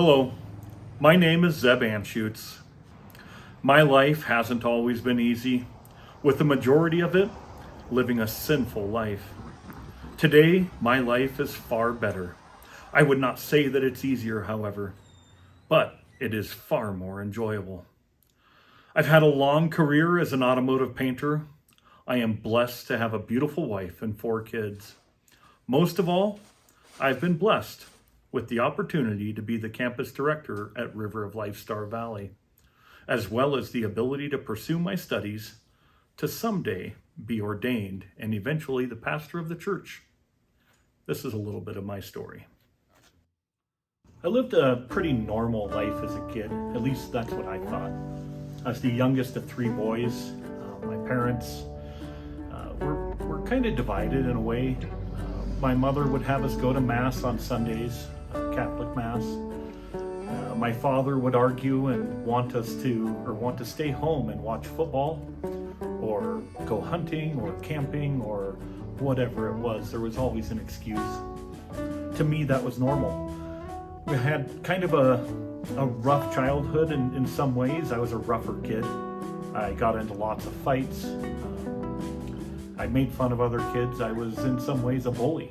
Hello, my name is Zeb Anschutz. My life hasn't always been easy, with the majority of it living a sinful life. Today, my life is far better. I would not say that it's easier, however, but it is far more enjoyable. I've had a long career as an automotive painter. I am blessed to have a beautiful wife and 4 kids. Most of all, I've been blessed with the opportunity to be the campus director at River of Life Star Valley, as well as the ability to pursue my studies to someday be ordained and eventually the pastor of the church. This is a little bit of my story. I lived a pretty normal life as a kid, at least that's what I thought. I was the youngest of 3 boys. My parents were kind of divided in a way. My mother would have us go to Mass on Sundays, Catholic Mass. My father would argue and want to stay home and watch football or go hunting or camping or whatever it was. There was always an excuse. To me, that was normal. We had kind of a rough childhood in some ways. I was a rougher kid. I got into lots of fights. I made fun of other kids. I was in some ways a bully.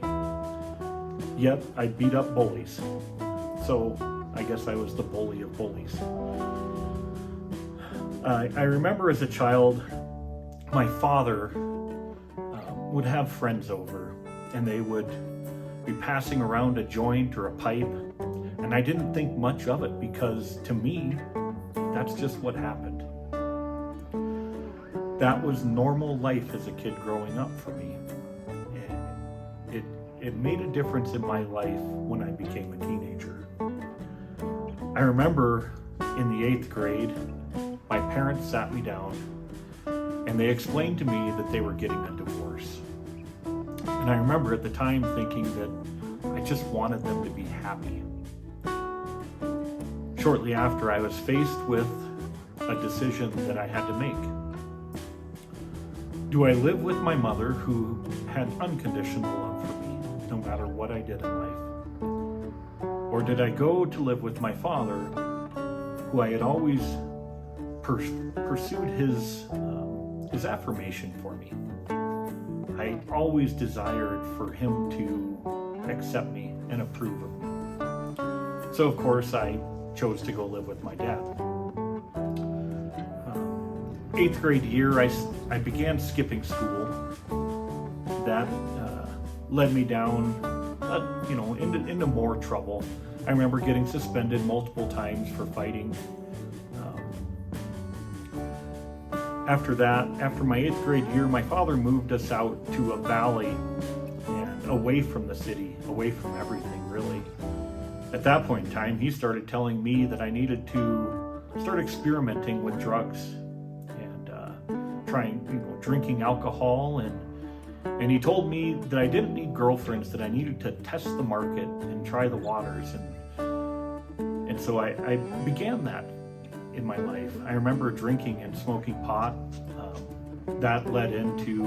Yet I beat up bullies. So I guess I was the bully of bullies. I remember as a child, my father would have friends over and they would be passing around a joint or a pipe. And I didn't think much of it because to me, that's just what happened. That was normal life as a kid growing up for me. It made a difference in my life when I became a teenager. I remember in the 8th grade, my parents sat me down and they explained to me that they were getting a divorce. And I remember at the time thinking that I just wanted them to be happy. Shortly after, I was faced with a decision that I had to make. Do I live with my mother, who had unconditional love for me, no matter what I did in life? Or did I go to live with my father, who I had always pursued his affirmation for me? I always desired for him to accept me and approve of me. So of course I chose to go live with my dad. 8th grade year, I began skipping school. That led me down, into more trouble. I remember getting suspended multiple times for fighting. After that, after my 8th grade year, my father moved us out to a valley and away from the city, away from everything, really. At that point in time, he started telling me that I needed to start experimenting with drugs and drinking alcohol. And he told me that I didn't need girlfriends, that I needed to test the market and try the waters. And so I began that in my life. I remember drinking and smoking pot. That led into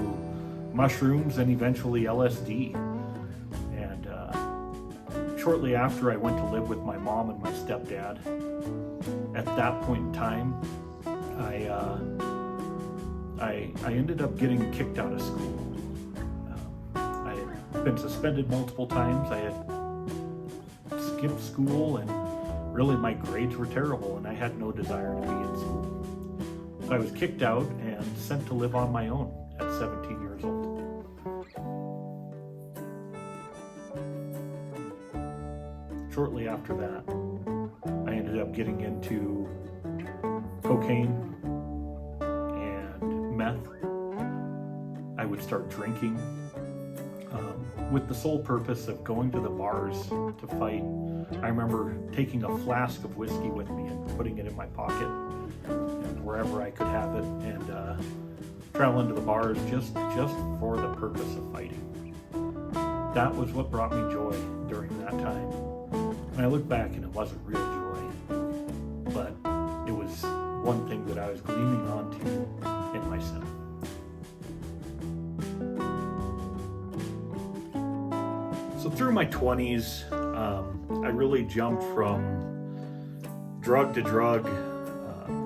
mushrooms and eventually LSD. Shortly after, I went to live with my mom and my stepdad. At that point in time, I ended up getting kicked out of school. I had been suspended multiple times. I had skipped school, and really my grades were terrible, and I had no desire to be in school. So I was kicked out and sent to live on my own at 17 years old. Shortly after that, I ended up getting into cocaine and meth. I would start drinking with the sole purpose of going to the bars to fight. I remember taking a flask of whiskey with me and putting it in my pocket and wherever I could have it, and traveling to the bars just for the purpose of fighting. That was what brought me joy during that time. When I look back, and it wasn't real joy, but it was one thing that I was gleaming onto in myself. So through my 20s, I really jumped from drug to drug,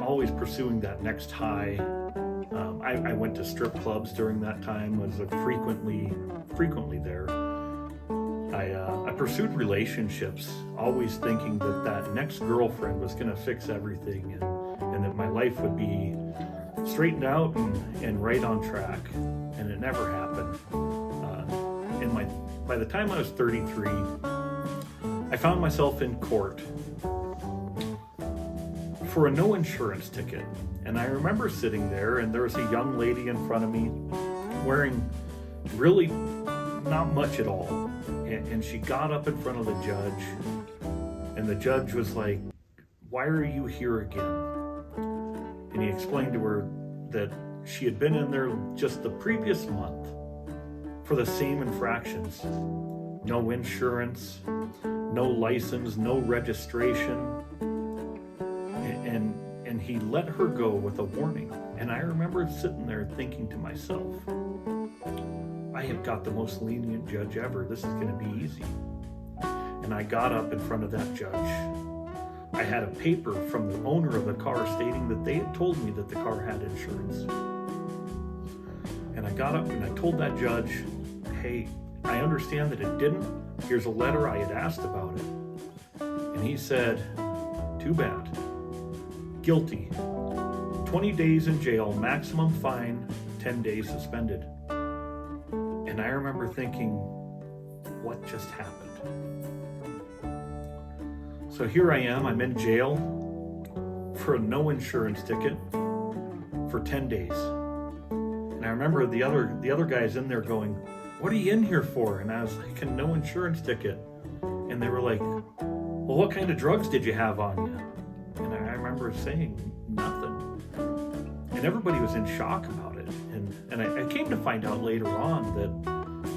always pursuing that next high. I went to strip clubs during that time, was frequently there. I pursued relationships, always thinking that that next girlfriend was going to fix everything, and that my life would be straightened out and right on track, and it never happened. By the time I was 33, I found myself in court for a no insurance ticket. And I remember sitting there, and there was a young lady in front of me wearing really not much at all. And she got up in front of the judge, and the judge was like, "Why are you here again?" And he explained to her that she had been in there just the previous month for the same infractions. No insurance, no license, no registration. And he let her go with a warning. And I remember sitting there thinking to myself, I have got the most lenient judge ever. This is going to be easy. And I got up in front of that judge. I had a paper from the owner of the car stating that they had told me that the car had insurance. And I got up and I told that judge, "Hey, I understand that it didn't. Here's a letter, I had asked about it." And he said, "Too bad. Guilty. 20 days in jail, maximum fine, 10 days suspended." And I remember thinking, what just happened? So here I am, I'm in jail for a no insurance ticket for 10 days. And I remember the other guys in there going, "What are you in here for?" And I was like, "A no insurance ticket." And they were like, "Well, what kind of drugs did you have on you?" And I remember saying, "Nothing." And everybody was in shock about it. And I came to find out later on that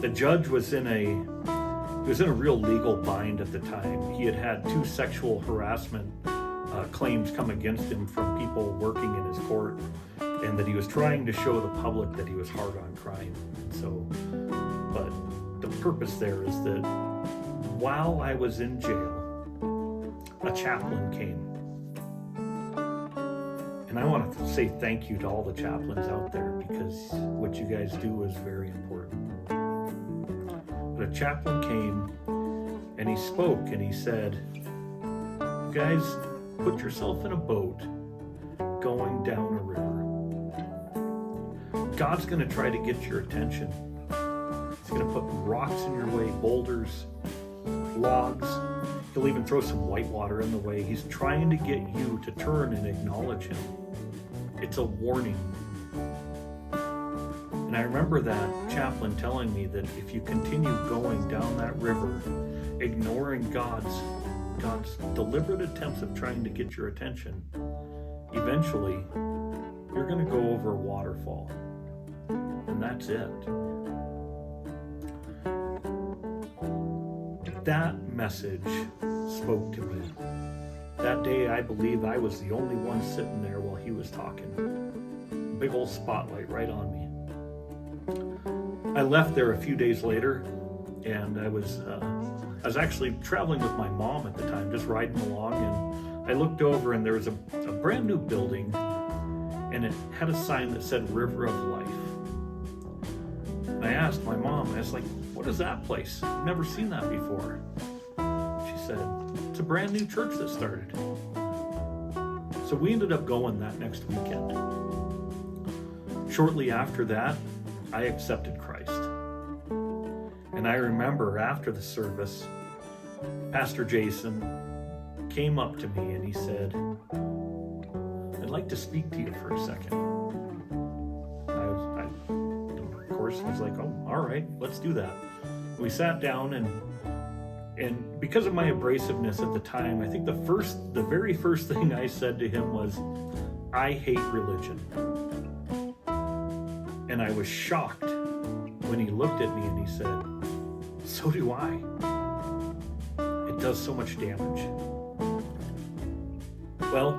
the judge was in a real legal bind at the time. He had had 2 sexual harassment claims come against him from people working in his court, and that he was trying to show the public that he was hard on crime. But the purpose there is that while I was in jail, a chaplain came. And I want to say thank you to all the chaplains out there, because what you guys do is very important. But a chaplain came and he spoke and he said, "You guys, put yourself in a boat going down a river. God's going to try to get your attention. He's going to put rocks in your way, boulders, logs. He'll even throw some white water in the way. He's trying to get you to turn and acknowledge him. It's a warning." And I remember that chaplain telling me that if you continue going down that river, ignoring God's deliberate attempts of trying to get your attention, eventually you're going to go over a waterfall. And that's it. That message spoke to me. That day, I believe I was the only one sitting there while he was talking. Big old spotlight right on me. I left there a few days later, and I was actually traveling with my mom at the time, just riding along, and I looked over and there was a brand new building, and it had a sign that said River of Life. And I asked my mom, I was like, "What is that place? I've never seen that before." She said, "It's a brand new church that started." So we ended up going that next weekend. Shortly after that, I accepted Christ. And I remember after the service, Pastor Jason came up to me and he said, "I'd like to speak to you for a second." I of course was like, "Oh, all right, let's do that." We sat down, and because of my abrasiveness at the time, I think the very first thing I said to him was, "I hate religion." And I was shocked when he looked at me and he said, "So do I. It does so much damage." Well,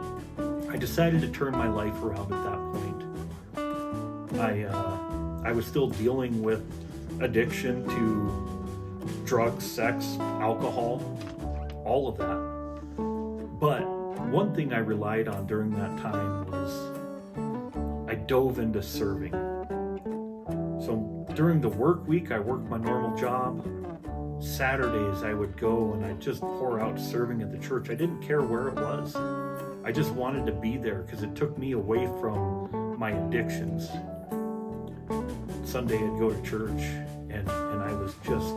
I decided to turn my life around at that point. I was still dealing with addiction to drugs, sex, alcohol, all of that. But one thing I relied on during that time was I dove into serving. So during the work week, I worked my normal job. Saturdays, I would go and I'd just pour out serving at the church. I didn't care where it was. I just wanted to be there because it took me away from my addictions. Sunday, I'd go to church and I was just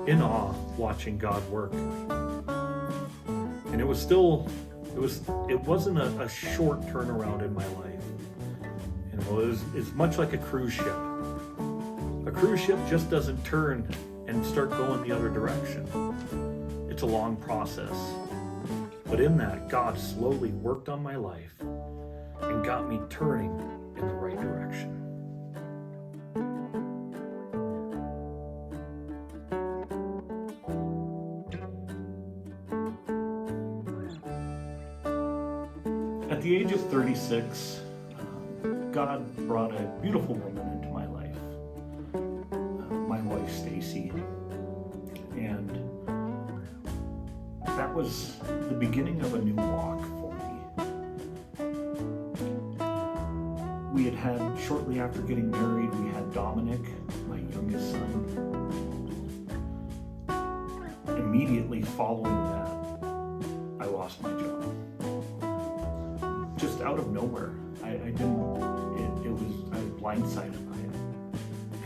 in awe watching God work. And it wasn't a short turnaround in my life. It's much like a cruise ship. A cruise ship just doesn't turn and start going the other direction. It's a long process. But in that, God slowly worked on my life and got me turning in the right direction. At the age of 36, God brought a beautiful woman into my life, my wife Stacy, and that was the beginning of a new walk for me. We had shortly after getting married, we had Dominic, my youngest son. Immediately following that, I lost my job. Just out of nowhere. I was blindsided by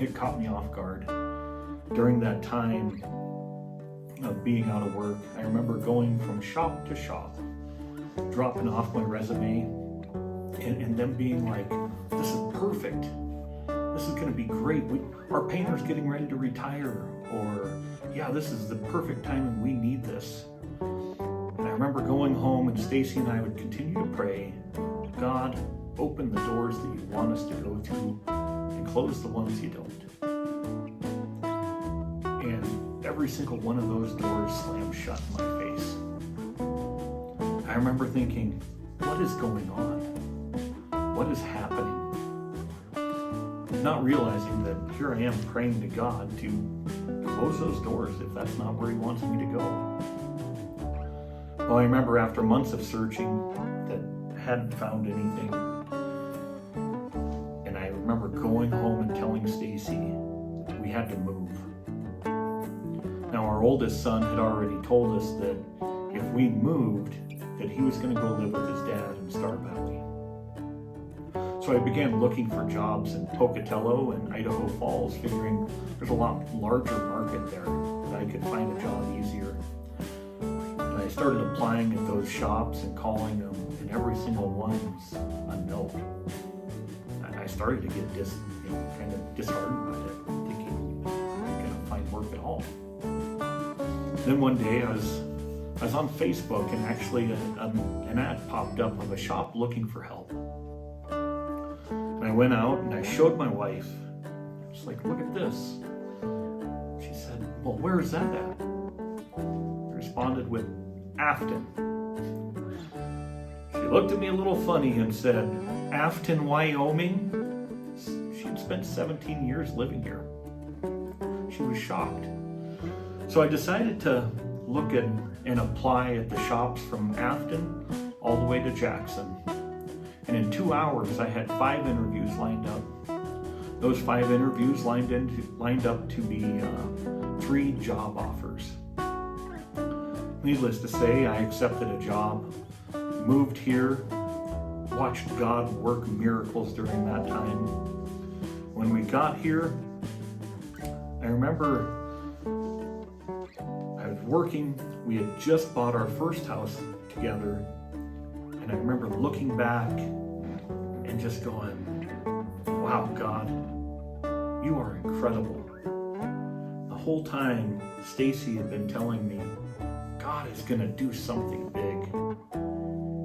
it. It caught me off guard. During that time of being out of work, I remember going from shop to shop, dropping off my resume, and them being like, this is perfect. This is gonna be great. Our painter's getting ready to retire, or yeah, this is the perfect time and we need this. And I remember going home and Stacy and I would continue to pray, God, open the doors that you want us to go through and close the ones you don't. And every single one of those doors slammed shut in my face. I remember thinking, what is going on? What is happening? Not realizing that here I am praying to God to close those doors if that's not where he wants me to go. Well, I remember after months of searching that hadn't found anything. And I remember going home and telling Stacy we had to move. Now our oldest son had already told us that if we moved, that he was going to go live with his dad in Star Valley. So I began looking for jobs in Pocatello and Idaho Falls, figuring there's a lot larger market there that I could find a job easier. And I started applying at those shops and calling them, and every single one was a no. I started to get kind of disheartened by it, thinking I'm not gonna find work at all. Then one day I was on Facebook and actually an ad popped up of a shop looking for help. And I went out and I showed my wife. I was like, look at this. She said, well, where is that at? I responded with Afton. She looked at me a little funny and said, Afton, Wyoming? She'd spent 17 years living here. She was shocked. So I decided to look and apply at the shops from Afton all the way to Jackson. And in 2 hours, I had 5 interviews lined up. Those 5 interviews lined up to be 3 job offers. Needless to say, I accepted a job, moved here, watched God work miracles during that time. When we got here, I remember I was working. We had just bought our first house together, and I remember looking back and just going, wow, God, you are incredible. The whole time, Stacy had been telling me, God is gonna do something big.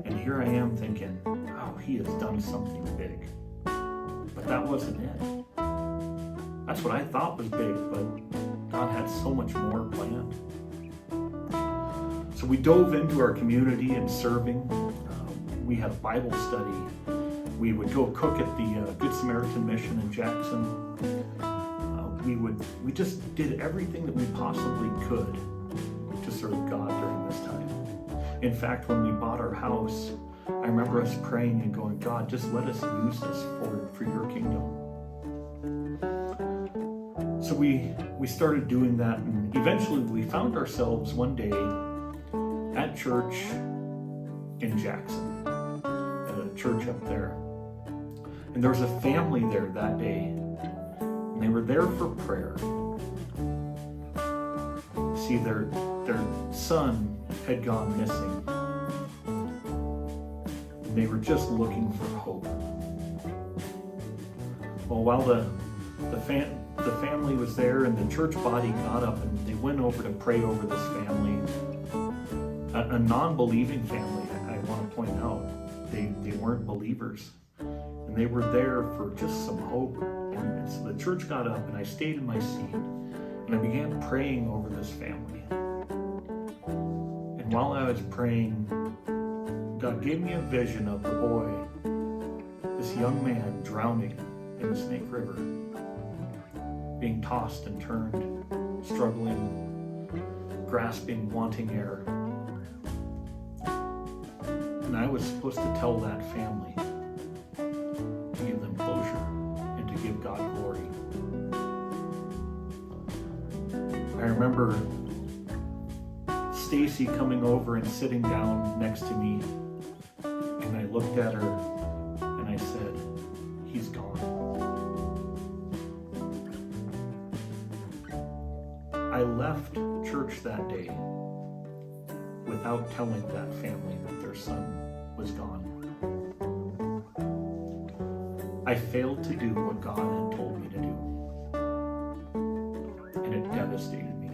And here I am thinking, wow, he has done something big. But that wasn't it. That's what I thought was big, but God had so much more planned. So we dove into our community and serving. We had a Bible study. We would go cook at the Good Samaritan Mission in Jackson. We just did everything that we possibly could to serve God during this time. In fact, when we bought our house, I remember us praying and going, God, just let us use this for your kingdom. So we started doing that, and eventually we found ourselves one day at church in Jackson, at a church up there. And there was a family there that day, and they were there for prayer. See, their son had gone missing, and they were just looking for hope. Well, while the family was there and the church body got up and they went over to pray over this family, a non-believing family, I want to point out. They weren't believers, and they were there for just some hope. And so the church got up, and I stayed in my seat, and I began praying over this family. And while I was praying, God gave me a vision of the boy, this young man drowning in the Snake River, being tossed and turned, struggling, grasping, wanting air. And I was supposed to tell that family, to give them closure and to give God glory. I remember Stacy coming over and sitting down next to me, and I looked at her and I said, he's gone. I left church that day without telling that family that their son was gone. I failed to do what God had told me to do, and it devastated me.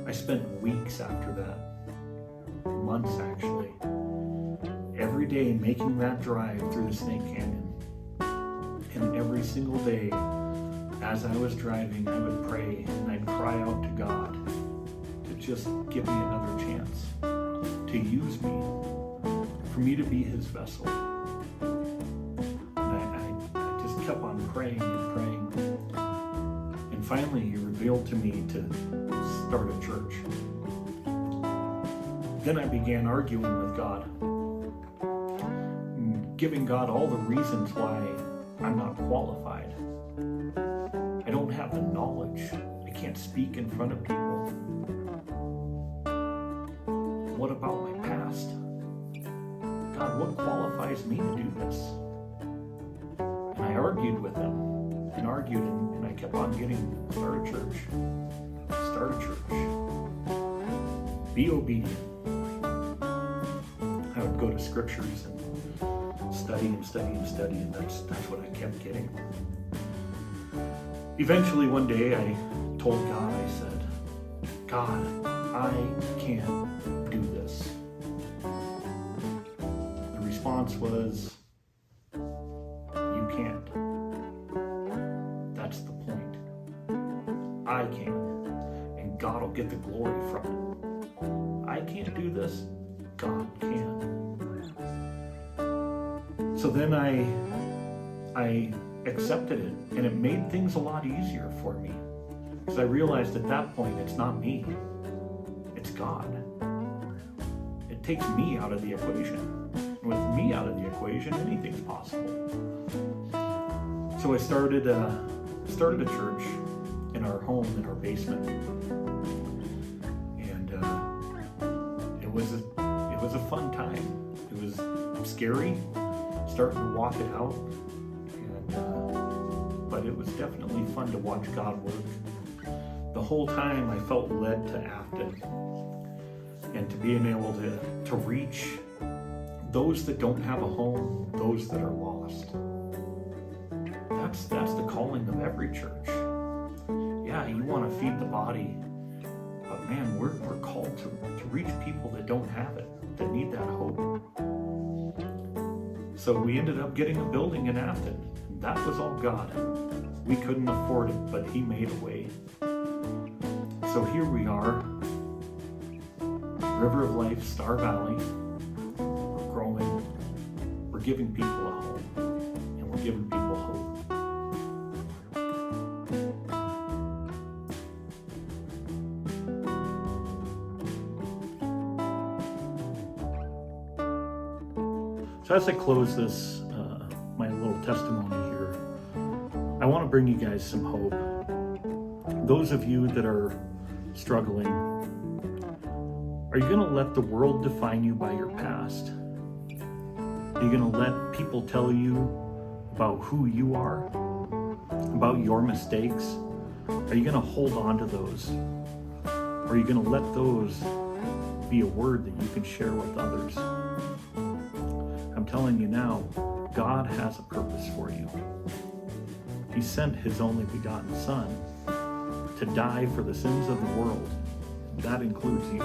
I spent weeks after that, months actually, every day making that drive through the Snake Canyon. And every single day, as I was driving, I would pray and I'd cry out to God to just give me another chance, to use me, for me to be his vessel. And I just kept on praying and praying. And finally, he revealed to me to start a church. Then I began arguing with God, giving God all the reasons why I'm not qualified. I don't have the knowledge. I can't speak in front of people. What about my past? God, what qualifies me to do this? And I argued with him and argued, and I kept on getting, start a church. Start a church. Be obedient. I would go to scriptures and study and study and study, and that's what I kept getting. Eventually one day I told God, I said, God, I can't do this. The response was, you can't. That's the point. I can, and God will get the glory from it. I can't do this, God can. So then I accepted it, and it made things a lot easier for me, because I realized at that point it's not me, it's God. It takes me out of the equation. And with me out of the equation, anything's possible. So I started a church in our home, in our basement, and it was a fun time. It was scary starting to walk it out, but it was definitely fun to watch God work. The whole time I felt led to Afton, and to being able to reach those that don't have a home, those that are lost. That's the calling of every church. Yeah, you want to feed the body, but man, we're called to reach people that don't have it, that need that hope. So we ended up getting a building in Afton. That was all God. We couldn't afford it, but he made a way. So here we are, River of Life, Star Valley. We're growing. We're giving people a home, and we're giving people hope. So as I close this, my little testimony here, I want to bring you guys some hope. Those of you that are struggling, are you going to let the world define you by your past? Are you going to let people tell you about who you are, about your mistakes? Are you going to hold on to those? Or are you going to let those be a word that you can share with others? I'm telling you now, God has a purpose for you. He sent his only begotten Son to die for the sins of the world. That includes you.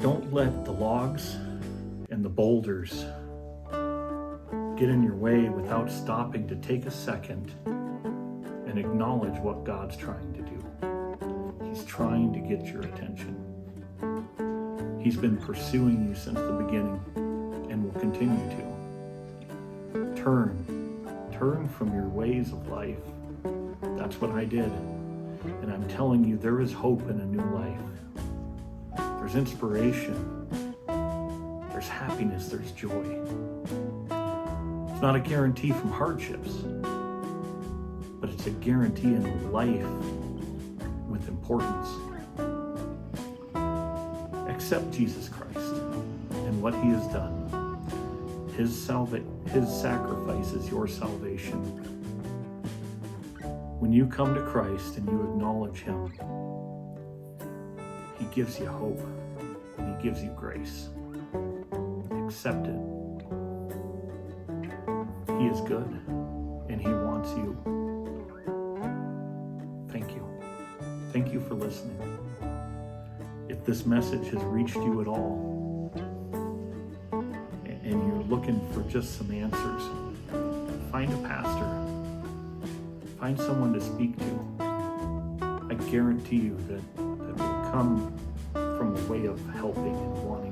Don't let the logs and the boulders get in your way without stopping to take a second and acknowledge what God's trying to do. He's trying to get your attention. He's been pursuing you since the beginning and will continue to. Turn from your ways of life. That's what I did. And I'm telling you, there is hope in a new life. There's inspiration. There's happiness. There's joy. It's not a guarantee from hardships, but it's a guarantee in life with importance. Accept Jesus Christ and what he has done. His sacrifice is your salvation. When you come to Christ and you acknowledge him, he gives you hope and he gives you grace. Accept it. He is good and he wants you. Thank you. Thank you for listening. If this message has reached you at all, and you're looking for just some answers, find a pastor. Find someone to speak to. I guarantee you that will come from a way of helping and wanting